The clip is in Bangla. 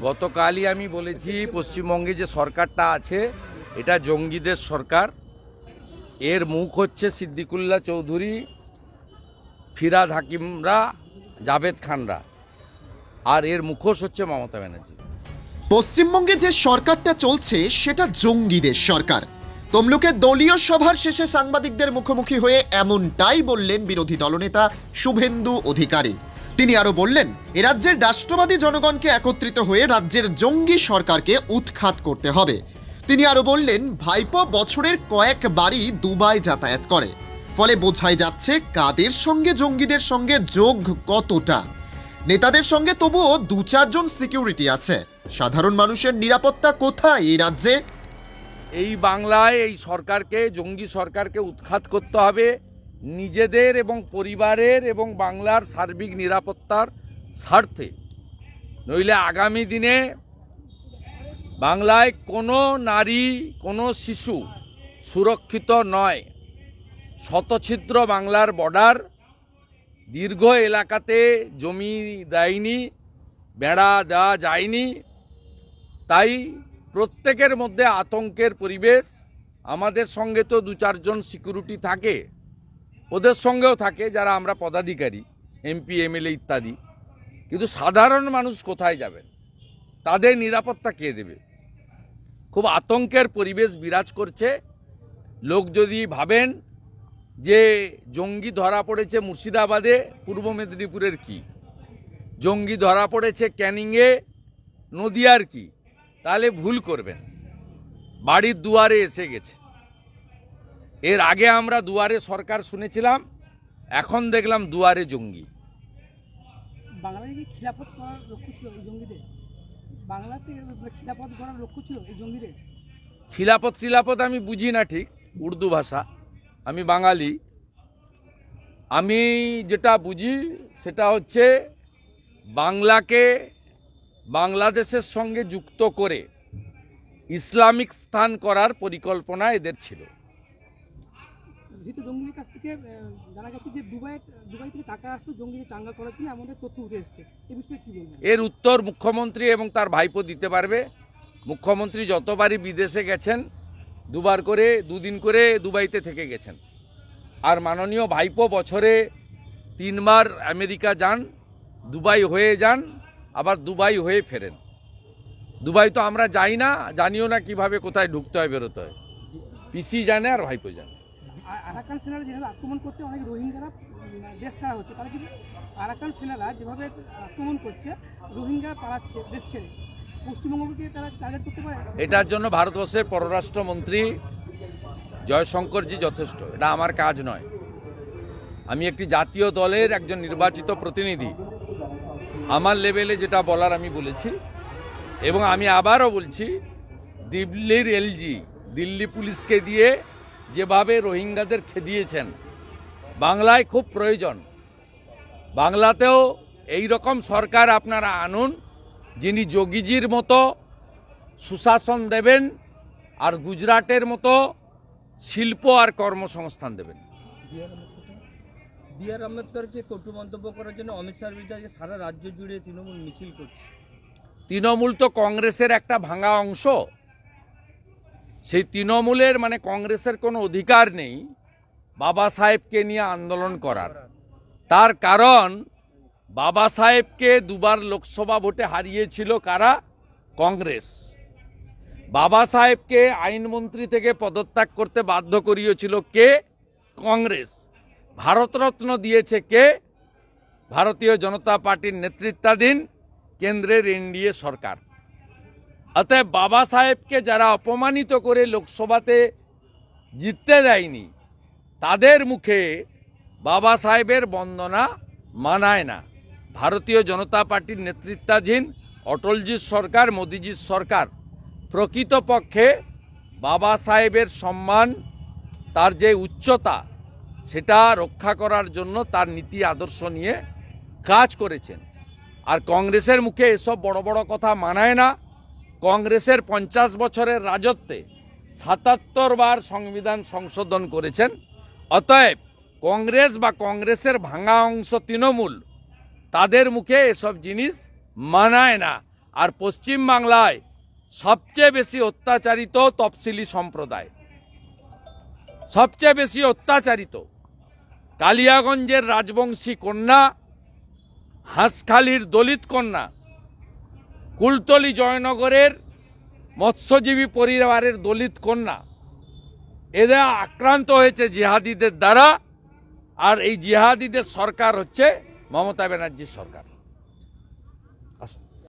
গতকালই আমি বলেছি পশ্চিমবঙ্গে যে সরকারটা আছে এটা জঙ্গিদের সরকার। এর মুখ হচ্ছে সিদ্দিকুল্লাহ চৌধুরী, ফিরাদ হাকিমরা, জাভেদ খানরা, আর এর মুখোশ হচ্ছে মমতা ব্যানার্জি। পশ্চিমবঙ্গে যে সরকারটা চলছে সেটা জঙ্গিদের সরকার। তমলুকের দলীয় সভার শেষে সাংবাদিকদের মুখোমুখি হয়ে এমনটাই বললেন বিরোধী দলনেতা শুভেন্দু অধিকারী। তিনি আরো বললেন, এ রাজ্যের রাষ্ট্রবাদী জনগণকে একত্রিত হয়ে রাজ্যের জঙ্গি সরকারকে উৎখাত করতে হবে। তিনি আরো বললেন, ভাইপো বছরের কয়েকবারই দুবাই যাতায়াত করে, ফলে বোঝাই যাচ্ছে কাদের সঙ্গে জঙ্গিদের সঙ্গে যোগ কতটা। নেতাদের সঙ্গে তবুও 2-4 জন সিকিউরিটি আছে, সাধারণ মানুষের নিরাপত্তা কোথায় এই রাজ্যে? এই বাংলায় এই সরকারকে, জঙ্গি সরকারকে উৎখাত করতে হবে নিজেদের এবং পরিবারের এবং বাংলার সার্বিক নিরাপত্তার স্বার্থে। নইলে আগামী দিনে বাংলায় কোনো নারী, কোনো শিশু সুরক্ষিত নয়। শতছিদ্র বাংলার বর্ডার, দীর্ঘ এলাকাতে জমি দেয়নি, বেড়া দেওয়া যায়নি, তাই প্রত্যেকের মধ্যে আতঙ্কের পরিবেশ। আমাদের সঙ্গে তো 2-4 জন সিকিউরিটি থাকে, ওদের সঙ্গেও থাকে যারা আমরা পদাধিকারী, এমপি, এমএলএ ইত্যাদি। কিন্তু সাধারণ মানুষ কোথায় যাবেন? তাদের নিরাপত্তা কে দেবে? খুব আতঙ্কের পরিবেশ বিরাজ করছে। লোক যদি ভাবেন যে জঙ্গি ধরা পড়েছে মুর্শিদাবাদে, পূর্ব মেদিনীপুরের কি, জঙ্গি ধরা পড়েছে ক্যানিংয়ে, নদিয়ার কি, তাহলে ভুল করবেন। বাড়ির দুয়ারে এসে গেছে। এর আগে আমরা দুয়ারে সরকার শুনেছিলাম, এখন দেখলাম দুয়ারে জঙ্গি। বাংলায় কি খিলাফত করার লক্ষ্য ছিল এই জঙ্গিদের? বাংলাতে খিলাফত করার লক্ষ্য ছিল এই জঙ্গিদের? খিলাফত আমি বুঝি না ঠিক, উর্দু ভাষা, আমি বাঙালি। আমি যেটা বুঝি সেটা হচ্ছে বাংলাকে বাংলাদেশের সঙ্গে যুক্ত করে ইসলামিক স্থান করার পরিকল্পনা এদের ছিল। যেহেতু জঙ্গিদের কাছ থেকে জানা গেছে যে দুবাই থেকে টাকা আসতো জঙ্গিদের চাঙ্গা করার জন্য, এমন তথ্য উঠে এসছে। এই বিষয়ে কি বলবেন? এর উত্তর মুখ্যমন্ত্রী এবং তার ভাইপো দিতে পারবে। মুখ্যমন্ত্রী যতবারই বিদেশে গেছেন, 2বার করে 2 দিন করে দুবাইতে থেকে গেছেন। আর মাননীয় ভাইপো বছরে 3বার আমেরিকা যান, দুবাই হয়ে যান, আবার দুবাই হয়ে ফেরেন। দুবাই তো আমরা যাই না, জানিও না কিভাবে কোথায় ঢুকতে হয়, বেরোতে হয়। পিসি জানে আর ভাইপো জানে। আরাকান সেনারা যেভাবে আক্রমণ করছে, অনেক রোহিঙ্গারা দেশ ছাড়া হচ্ছে। তাহলে কি আরাকান সেনারা যেভাবে আক্রমণ করছে, রোহিঙ্গা পালাচ্ছে দেশ ছেড়ে, পশ্চিমবঙ্গকে তারা টার্গেট করতে পারে? এটার জন্য ভারতবর্ষের পররাষ্ট্রমন্ত্রী জয়শঙ্করজি যথেষ্ট। এটা আমার কাজ নয়। আমি একটি জাতীয় দলের একজন নির্বাচিত প্রতিনিধি। আমার লেভেলে যেটা বলার আমি বলেছি, এবং আমি আবারও বলছি, দিল্লির এলজি, দিল্লি পুলিশকে দিয়ে যেভাবে রোহিঙ্গাদের খেদিয়েছেন, বাংলায় খুব প্রয়োজন। বাংলাতেও এই রকম সরকার আপনারা আনুন, যিনি যোগীজির মতো সুশাসন দেবেন আর গুজরাটের মতো শিল্প আর কর্মসংস্থান দেবেন। বি.আর. আম্বেদকরকে কটু মন্তব্য করার জন্য অমিত শাহর বিরুদ্ধে সারা রাজ্য জুড়ে তৃণমূল মিছিল করছে। তৃণমূল তো কংগ্রেসের একটা ভাঙা অংশ। সেই তৃণমূলের মানে কংগ্রেসের কোনো অধিকার নেই বাবা সাহেবকে নিয়ে আন্দোলন করার। তার কারণ বাবা সাহেবকে 2বার লোকসভা ভোটে হারিয়েছিল কারা? কংগ্রেস। বাবা সাহেবকে আইনমন্ত্রী থেকে পদত্যাগ করতে বাধ্য করিয়েছিল কে? কংগ্রেস। ভারতরত্ন দিয়েছে কে? ভারতীয় জনতা পার্টির নেতৃত্বাধীন কেন্দ্রের এনডিএ সরকার। অতএব বাবা সাহেবকে যারা অপমানিত করে লোকসভাতে জিততে দেয়নি, তাদের মুখে বাবা সাহেবের বন্দনা মানায় না। ভারতীয় জনতা পার্টির নেতৃত্বাধীন অটলজির সরকার, মোদিজির সরকার প্রকৃতপক্ষে বাবা সাহেবের সম্মান, তার যে উচ্চতা, সেটা রক্ষা করার জন্য তার নীতি আদর্শ নিয়ে কাজ করেছেন। আর কংগ্রেসের মুখে এসব বড় বড় কথা মানায় না। কংগ্রেসের 50 বছরের রাজত্বে 77 বার সংবিধান সংশোধন করেছেন। অতএব কংগ্রেস বা কংগ্রেসের ভাঙা অংশ তৃণমূল, তাদের মুখে এসব জিনিস মানায় না। আর পশ্চিম বাংলায় সবচেয়ে বেশি অত্যাচারিত তফসিলি সম্প্রদায়, সবচেয়ে বেশি অত্যাচারিত। কালিয়াগঞ্জের রাজবংশী কন্যা, হাঁসখালির দলিত কন্যা, কুলতলি জয়নগরের মৎস্যজীবী পরিবারের দলিত কন্যা, এরা আক্রান্ত হয়েছে জিহাদিদের দ্বারা। আর এই জিহাদিদের সরকার হচ্ছে মমতা ব্যানার্জির সরকার।